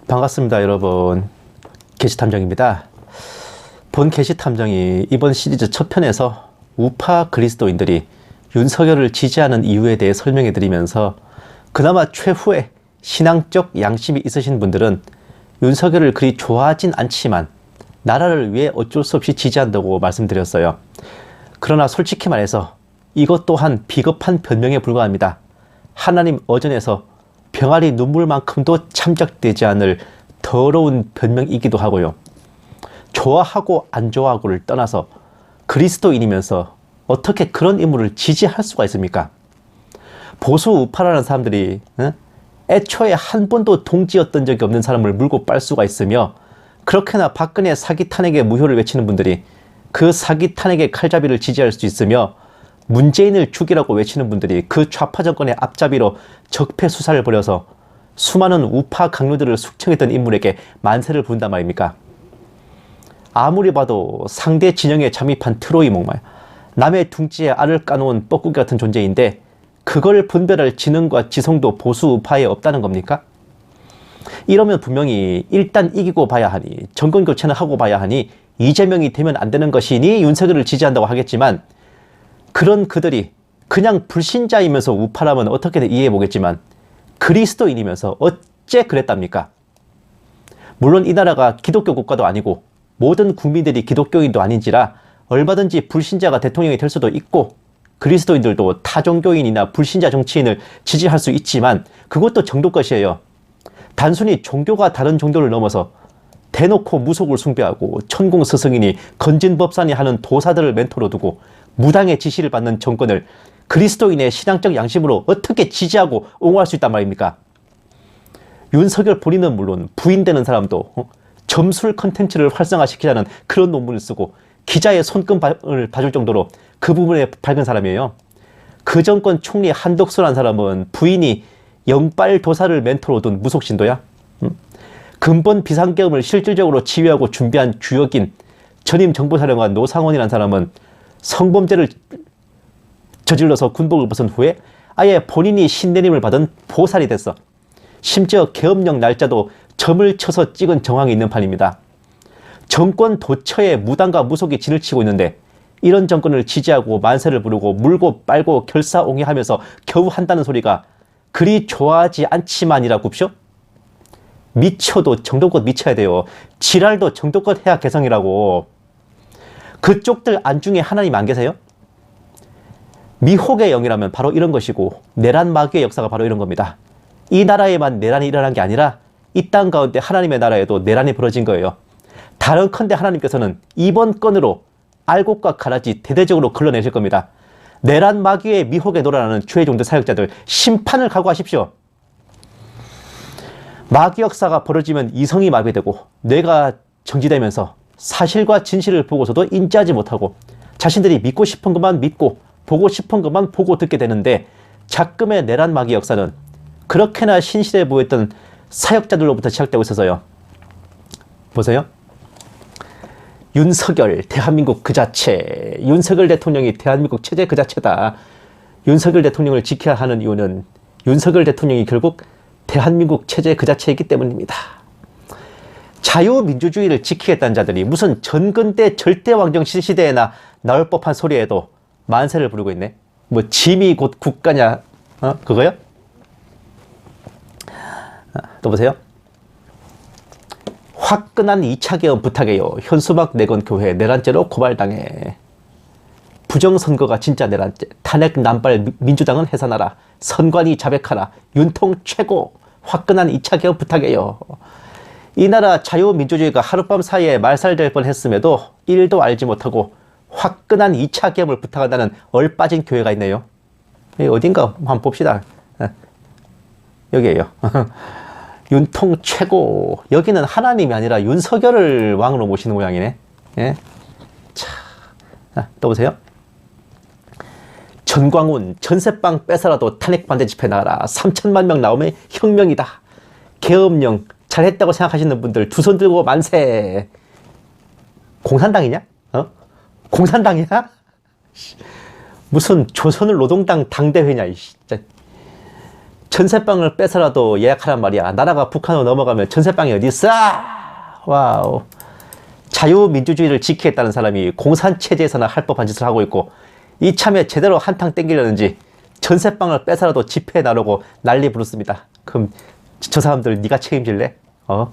반갑습니다, 여러분. 게시탐정입니다. 본 게시탐정이 이번 시리즈 첫 편에서 우파 그리스도인들이 윤석열을 지지하는 이유에 대해 설명해 드리면서 그나마 최후의 신앙적 양심이 있으신 분들은 윤석열을 그리 좋아하진 않지만 나라를 위해 어쩔 수 없이 지지한다고 말씀드렸어요. 그러나 솔직히 말해서 이것 또한 비겁한 변명에 불과합니다. 하나님 어전에서 병아리 눈물만큼도 참작되지 않을 더러운 변명이기도 하고요. 좋아하고 안 좋아하고를 떠나서 그리스도인이면서 어떻게 그런 인물을 지지할 수가 있습니까? 보수 우파라는 사람들이 애초에 한 번도 동지였던 적이 없는 사람을 물고 빨 수가 있으며, 그렇게나 박근혜 사기 탄핵의 무효를 외치는 분들이 그 사기 탄핵의 칼잡이를 지지할 수 있으며, 문재인을 죽이라고 외치는 분들이 그 좌파 정권의 앞잡이로 적폐 수사를 벌여서 수많은 우파 강요들을 숙청했던 인물에게 만세를 부른단 말입니까? 아무리 봐도 상대 진영에 잠입한 트로이 목말, 남의 둥지에 알을 까놓은 뻐꾸기 같은 존재인데 그걸 분별할 지능과 지성도 보수 우파에 없다는 겁니까? 이러면 분명히 일단 이기고 봐야 하니, 정권 교체는 하고 봐야 하니 이재명이 되면 안 되는 것이니 윤석열을 지지한다고 하겠지만, 그런 그들이 그냥 불신자이면서 우파라면 어떻게든 이해해 보겠지만 그리스도인이면서 어째 그랬답니까? 물론 이 나라가 기독교 국가도 아니고 모든 국민들이 기독교인도 아닌지라 얼마든지 불신자가 대통령이 될 수도 있고 그리스도인들도 타종교인이나 불신자 정치인을 지지할 수 있지만 그것도 정도 것이에요. 단순히 종교가 다른 종교를 넘어서 대놓고 무속을 숭배하고 천공 스승이니 건진법산이 하는 도사들을 멘토로 두고 무당의 지시를 받는 정권을 그리스도인의 신앙적 양심으로 어떻게 지지하고 옹호할 수 있단 말입니까? 윤석열 본인은 물론 부인되는 사람도 점술 컨텐츠를 활성화시키자는 그런 논문을 쓰고 기자의 손금을 봐줄 정도로 그 부분에 밝은 사람이에요. 그 정권 총리 한덕수라는 사람은 부인이 영빨 도사를 멘토로 둔 무속신도야? 근본 비상계엄을 실질적으로 지휘하고 준비한 주역인 전임 정보사령관 노상원이라는 사람은 성범죄를 저질러서 군복을 벗은 후에 아예 본인이 신내림을 받은 보살이 됐어. 심지어 계엄령 날짜도 점을 쳐서 찍은 정황이 있는 판입니다. 정권 도처에 무당과 무속이 진을 치고 있는데 이런 정권을 지지하고 만세를 부르고 물고 빨고 결사옹위하면서 겨우 한다는 소리가 그리 좋아하지 않지만이라 굽쇼? 미쳐도 정도껏 미쳐야 돼요. 지랄도 정도껏 해야 개성이라고. 그쪽들 안중에 하나님 안 계세요? 미혹의 영이라면 바로 이런 것이고 내란 마귀의 역사가 바로 이런 겁니다. 이 나라에만 내란이 일어난 게 아니라 이 땅 가운데 하나님의 나라에도 내란이 벌어진 거예요. 다른컨대 하나님께서는 이번 건으로 알곡과 가라지 대대적으로 걸러내실 겁니다. 내란 마귀의 미혹에 놀아나는 죄의 종들 사역자들 심판을 각오하십시오. 마귀 역사가 벌어지면 이성이 마비되고 뇌가 정지되면서 사실과 진실을 보고서도 인지하지 못하고 자신들이 믿고 싶은 것만 믿고 보고 싶은 것만 보고 듣게 되는데, 작금의 내란 마귀 역사는 그렇게나 신실해 보였던 사역자들로부터 시작되고 있어서요. 보세요. 윤석열 대한민국 그 자체, 윤석열 대통령이 대한민국 체제 그 자체다. 윤석열 대통령을 지켜야 하는 이유는 윤석열 대통령이 결국 대한민국 체제 그 자체이기 때문입니다. 자유민주주의를 지키겠다는 자들이 무슨 전근대 절대왕정 시대에나 나올 법한 소리에도 만세를 부르고 있네. 뭐 짐이 곧 국가냐, 그거요? 또 보세요. 화끈한 2차 개헌 부탁해요. 현수막 내건 교회 내란죄로 고발당해. 부정선거가 진짜 내란죄. 탄핵 남발 민주당은 해산하라. 선관위 자백하라. 윤통 최고. 화끈한 2차 개헌 부탁해요. 이 나라 자유민주주의가 하룻밤 사이에 말살될 뻔했음에도 1도 알지 못하고 화끈한 2차 개헌을 부탁한다는 얼빠진 교회가 있네요. 어딘가 한번 봅시다. 여기에요. 윤통 최고. 여기는 하나님이 아니라 윤석열을 왕으로 모시는 모양이네. 예? 자, 또 보세요. 전광훈 전세방 뺏어라도 탄핵 반대 집회 나가라. 3천만 명 나오면 혁명이다. 계엄령 잘했다고 생각하시는 분들 두 손 들고 만세. 공산당이냐? 공산당이야? 무슨 조선노동당 당대회냐, 진짜. 전세방을 뺏어라도 예약하란 말이야. 나라가 북한으로 넘어가면 전세방이 어디 있어? 와우. 자유민주주의를 지키겠다는 사람이 공산체제에서나 할 법한 짓을 하고 있고, 이참에 제대로 한탕 땡기려는지 전세방을 뺏어라도 집회에 나르고 난리 부르습니다. 그럼 저 사람들 네가 책임질래? 또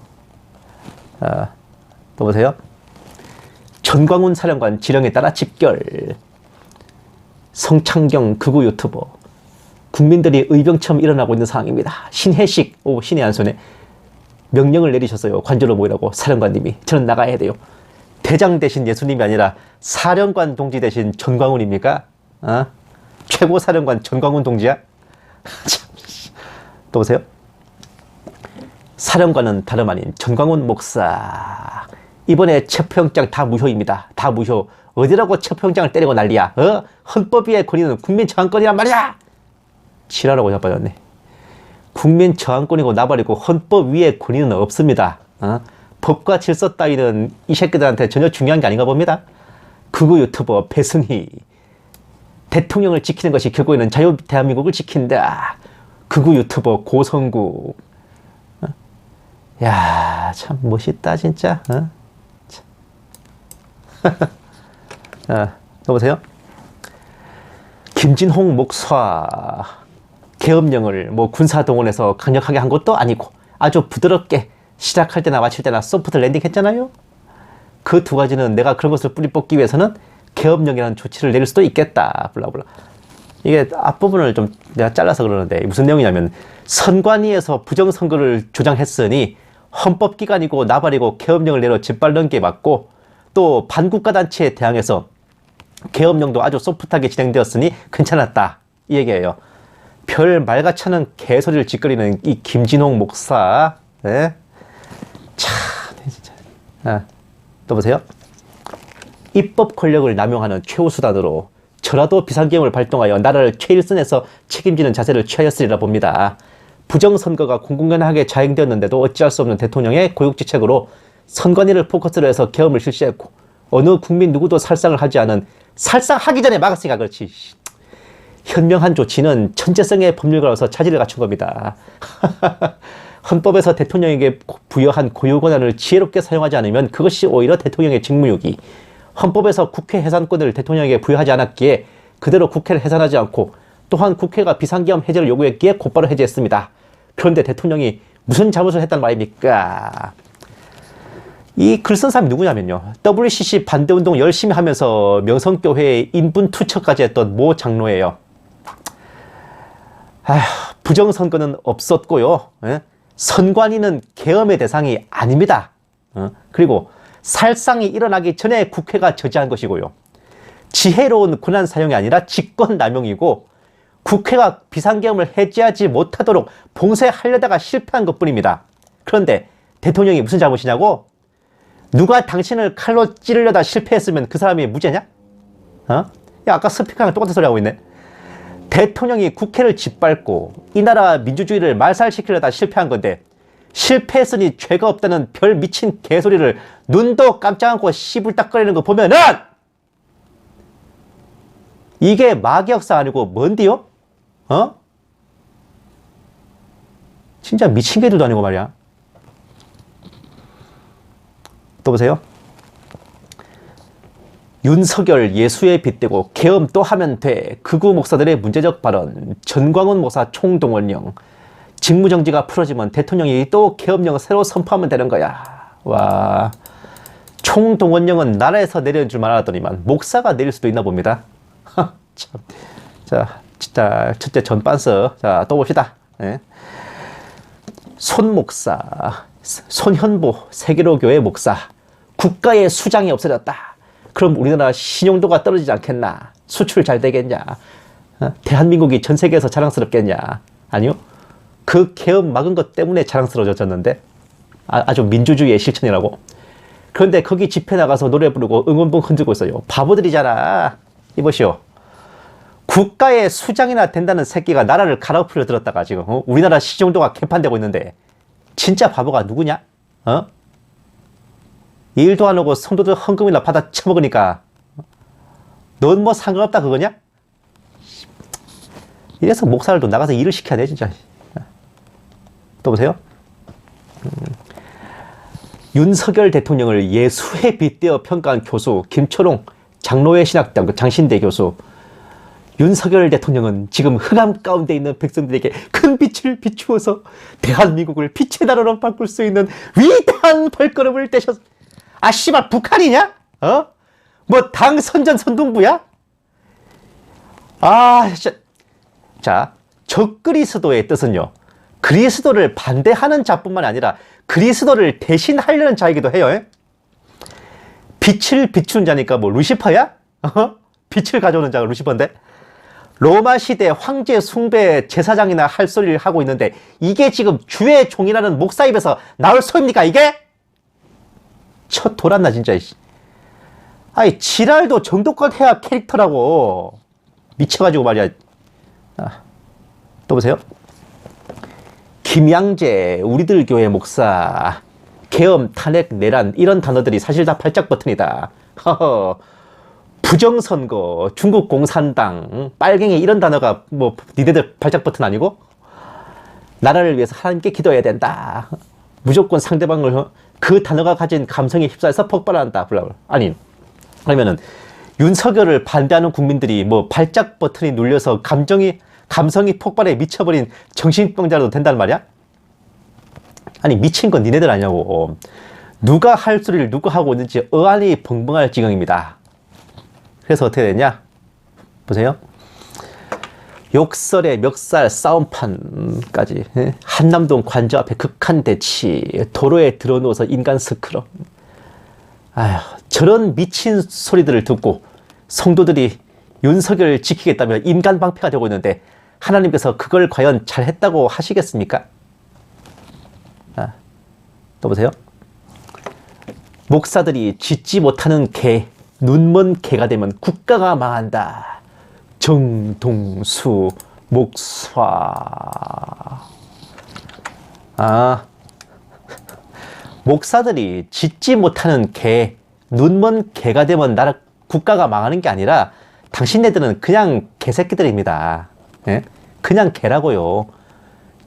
보세요. 전광훈 사령관 지령에 따라 집결. 성창경 극우 유튜버. 국민들이 의병처럼 일어나고 있는 상황입니다. 신혜식, 신의 한 손에 명령을 내리셨어요. 관저로 모이라고 사령관님이. 저는 나가야 돼요. 대장 대신 예수님이 아니라 사령관 동지 대신 전광훈입니까? 최고 사령관 전광훈 동지야? 또 보세요. 사령관은 다름 아닌 전광훈 목사. 이번에 체포영장 다 무효입니다. 다 무효. 어디라고 체포영장을 때리고 난리야? 헌법 위의 권위는 국민 저항권이란 말이야. 지랄하고 자빠졌네. 국민 저항권이고 나발이고 헌법 위의 권위는 없습니다. 법과 질서 따위는 이 새끼들한테 전혀 중요한 게 아닌가 봅니다. 극우 유튜버 배승희. 대통령을 지키는 것이 결국에는 자유 대한민국을 지킨다. 극우 유튜버 고성국. 야, 참 멋있다 진짜. 또 보세요. 김진홍 목사. 계엄령을 군사동원해서 강력하게 한 것도 아니고 아주 부드럽게 시작할 때나 마칠 때나 소프트 랜딩 했잖아요. 그 두 가지는 내가 그런 것을 뿌리 뽑기 위해서는 계엄령이라는 조치를 내릴 수도 있겠다. 블라블라. 이게 앞부분을 좀 내가 잘라서 그러는데 무슨 내용이냐면, 선관위에서 부정선거를 조장했으니 헌법기관이고 나발이고 계엄령을 내려 짓밟는 게 맞고, 또 반국가단체에 대항해서 계엄령도 아주 소프트하게 진행되었으니 괜찮았다. 이 얘기예요. 별 말같이 않은 개소리를 짓거리는 이 김진홍 목사. 네? 참 진짜. 또 보세요. 입법 권력을 남용하는 최후 수단으로 저라도 비상계엄을 발동하여 나라를 최일선에서 책임지는 자세를 취하였으리라 봅니다. 부정선거가 공공연하게 자행되었는데도 어찌할 수 없는 대통령의 고육지책으로 선관위를 포커스로 해서 계엄을 실시했고, 어느 국민 누구도 살상을 하지 않은, 살상하기 전에 막았으니까 그렇지. 현명한 조치는 천재성의 법률가로서 차질을 갖춘 겁니다. 헌법에서 대통령에게 부여한 고유 권한을 지혜롭게 사용하지 않으면 그것이 오히려 대통령의 직무유기. 헌법에서 국회 해산권을 대통령에게 부여하지 않았기에 그대로 국회를 해산하지 않고, 또한 국회가 비상계엄 해제를 요구했기에 곧바로 해제했습니다. 그런데 대통령이 무슨 잘못을 했단 말입니까? 이 글 쓴 사람이 누구냐면요, WCC 반대운동 열심히 하면서 명성교회에 인분 투척까지 했던 모 장로예요. 부정선거는 없었고요. 선관위는 계엄의 대상이 아닙니다. 그리고 살상이 일어나기 전에 국회가 저지한 것이고요. 지혜로운 권한 사용이 아니라 직권 남용이고, 국회가 비상계엄을 해제하지 못하도록 봉쇄하려다가 실패한 것뿐입니다. 그런데 대통령이 무슨 잘못이냐고? 누가 당신을 칼로 찌르려다 실패했으면 그 사람이 무죄냐? 야, 아까 스피커랑 똑같은 소리 하고 있네. 대통령이 국회를 짓밟고 이 나라 민주주의를 말살시키려다 실패한 건데, 실패했으니 죄가 없다는 별 미친 개소리를 눈도 깜짝 않고 씨불딱거리는 거 보면은 이게 마귀역사 아니고 뭔디요? 진짜 미친 개들도 아니고 말이야. 또 보세요. 윤석열 예수에 빗대고 계엄 또 하면 돼. 극우 목사들의 문제적 발언. 전광훈 목사 총동원령. 직무정지가 풀어지면 대통령이 또 계엄령을 새로 선포하면 되는 거야. 와, 총동원령은 나라에서 내려는 줄만 알았더니만 목사가 내릴 수도 있나 봅니다. 참. 자, 진짜 첫째 전반스. 자, 또 봅시다. 네. 손 목사, 손현보 세계로교회 목사. 국가의 수장이 없어졌다. 그럼 우리나라 신용도가 떨어지지 않겠나? 수출 잘 되겠냐? 대한민국이 전 세계에서 자랑스럽겠냐? 아니요. 그 계엄 막은 것 때문에 자랑스러워졌는데, 아주 민주주의의 실천이라고. 그런데 거기 집회 나가서 노래 부르고 응원봉 흔들고 있어요. 바보들이잖아. 이보시오. 국가의 수장이나 된다는 새끼가 나라를 갈아엎으려 들었다가 지금 우리나라 시정도가 개판되고 있는데 진짜 바보가 누구냐? 일도 안 하고 성도들 헌금이나 받아 처먹으니까 넌 뭐 상관없다 그거냐? 이래서 목사들도 나가서 일을 시켜야 돼 진짜. 또 보세요. 윤석열 대통령을 예수에 빗대어 평가한 교수 김초롱 장로회 신학당 그 장신대 교수, 윤석열 대통령은 지금 흑암 가운데 있는 백성들에게 큰 빛을 비추어서 대한민국을 빛의 나라로 바꿀 수 있는 위대한 발걸음을 떼셨. 아 씨발 북한이냐? 어? 뭐 당 선전 선동부야? 아 진짜. 자, 적그리스도의 뜻은요, 그리스도를 반대하는 자뿐만 아니라 그리스도를 대신하려는 자이기도 해요. 빛을 비추는 자니까 뭐 루시퍼야? 빛을 가져오는 자가 루시퍼인데, 로마 시대 황제 숭배 제사장이나 할 소리를 하고 있는데 이게 지금 주의 종이라는 목사 입에서 나올 소입니까 이게? 첫 돌았나 진짜. 아이 지랄도 정도껏 해야 캐릭터라고. 미쳐가지고 말이야. 또 보세요. 김양재 우리들 교회 목사, 계엄, 탄핵, 내란 이런 단어들이 사실 다 발작 버튼이다. 허허. 부정선거, 중국 공산당, 빨갱이 이런 단어가 뭐 니네들 발작 버튼 아니고? 나라를 위해서 하나님께 기도해야 된다. 무조건 상대방을 그 단어가 가진 감성에 휩싸여서 폭발한다. 아니, 그러면은 윤석열을 반대하는 국민들이 뭐 발작 버튼이 눌려서 감성이 폭발해 미쳐버린 정신병자라도 된단 말이야? 아니 미친 건 니네들 아니냐고. 누가 할 소리를 누가 하고 있는지 어안이 벙벙할 지경입니다. 그래서 어떻게 되냐? 보세요. 욕설에 멱살 싸움판까지, 한남동 관저 앞에 극한 대치, 도로에 들어누워서 인간 스크럽. 아휴, 저런 미친 소리들을 듣고 성도들이 윤석열을 지키겠다며 인간 방패가 되고 있는데 하나님께서 그걸 과연 잘했다고 하시겠습니까? 또 보세요. 목사들이 짖지 못하는 개, 눈먼 개가 되면 국가가 망한다. 정동수 목사. 목사들이 짖지 못하는 개, 눈먼 개가 되면 나라 국가가 망하는 게 아니라 당신네들은 그냥 개새끼들입니다. 예? 그냥 개라고요.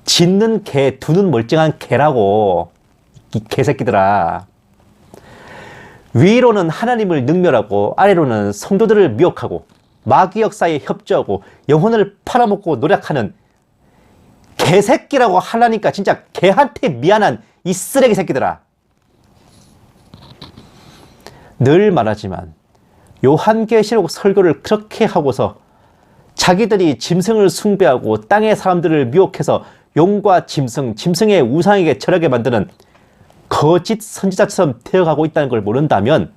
짖는 개, 두 눈 멀쩡한 개라고. 이 개새끼들아. 위로는 하나님을 능멸하고 아래로는 성도들을 미혹하고 마귀 역사에 협조하고 영혼을 팔아먹고 노력하는 개새끼라고 하려니까 진짜 개한테 미안한 이 쓰레기 새끼들아. 늘 말하지만 요한계시록 설교를 그렇게 하고서 자기들이 짐승을 숭배하고 땅의 사람들을 미혹해서 용과 짐승의 우상에게 절하게 만드는 거짓 선지자처럼 되어가고 있다는 걸 모른다면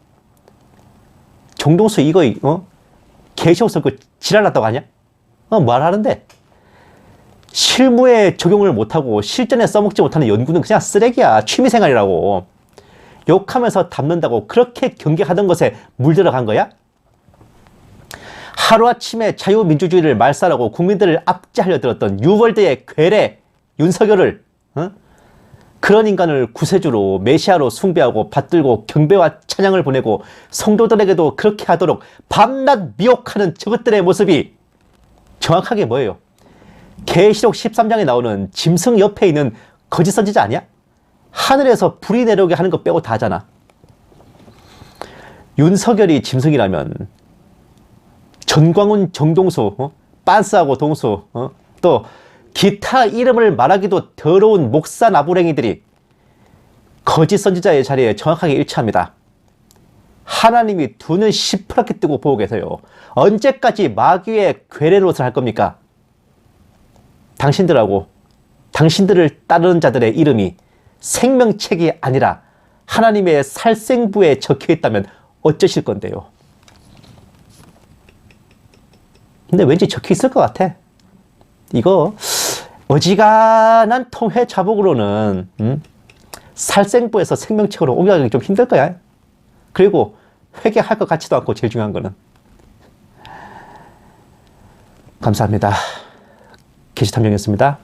정동수 이거 계시록 설교 지랄났다고 하냐? 말하는데 실무에 적용을 못하고 실전에 써먹지 못하는 연구는 그냥 쓰레기야. 취미생활이라고. 욕하면서 담는다고 그렇게 경계하던 것에 물들어간 거야? 하루아침에 자유민주주의를 말살하고 국민들을 압제하려 들었던 유월드의 괴뢰 윤석열을, 그런 인간을 구세주로 메시아로 숭배하고 받들고 경배와 찬양을 보내고 성도들에게도 그렇게 하도록 밤낮 미혹하는 저것들의 모습이 정확하게 뭐예요? 계시록 13장에 나오는 짐승 옆에 있는 거짓 선지자 아니야? 하늘에서 불이 내려오게 하는 거 빼고 다 하잖아. 윤석열이 짐승이라면 전광훈, 정동수, 빤스하고 동수, 또 기타 이름을 말하기도 더러운 목사 나부랭이들이 거짓 선지자의 자리에 정확하게 일치합니다. 하나님이 두 눈 시퍼렇게 뜨고 보고 계세요. 언제까지 마귀의 괴뢰 노릇을 할 겁니까? 당신들하고 당신들을 따르는 자들의 이름이 생명책이 아니라 하나님의 살생부에 적혀 있다면 어쩌실 건데요? 근데 왠지 적혀 있을 것 같아. 이거 어지간한 통회 자복으로는 살생부에서 생명책으로 옮겨가기 좀 힘들 거야. 그리고 회개할 것 같지도 않고 제일 중요한 거는. 감사합니다. 계시탐정이었습니다.